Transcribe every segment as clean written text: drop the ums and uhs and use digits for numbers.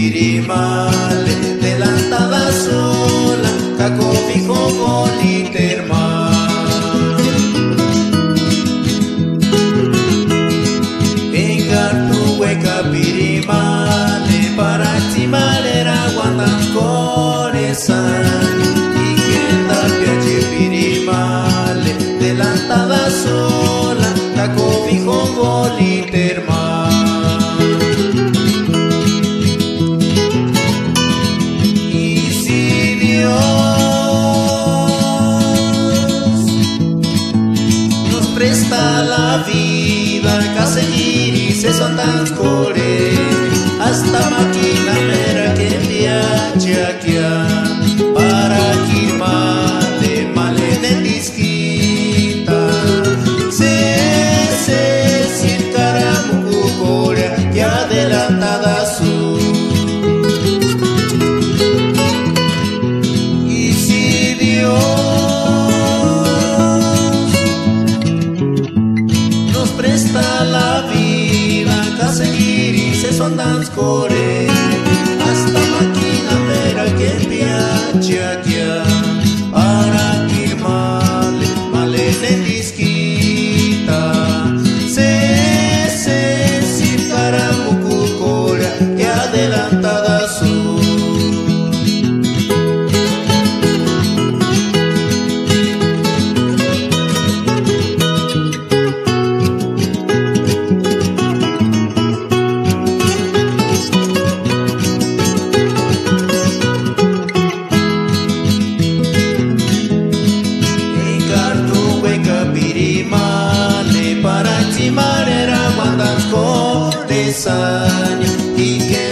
piri male dell'andata sola cacovi con l'iterma engartu e capiri male parati male raguandan core sani y que da piace piri male dell'andata sola cacovi con l'iterma. Presta la vida, a seguir y se son tan core, hasta máquina mera que viaje aquí para que male de disquita. Se caramucu core que adelantada su. Y si Dios presta la vida a seguir y se son dance core hasta máquina mera que piace aquí para que male de disquita se caramucu core que adelantada su. Y que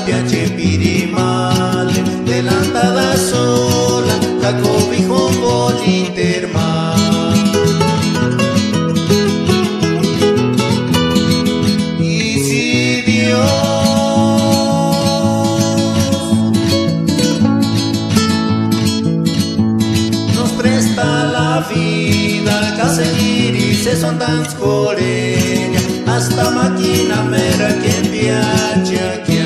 piace piri male dell'andata sola cacovi con l'iterma. Y si Dios nos presta la vida a seguir y se son tan scoregna hasta máquina mera que piace aquí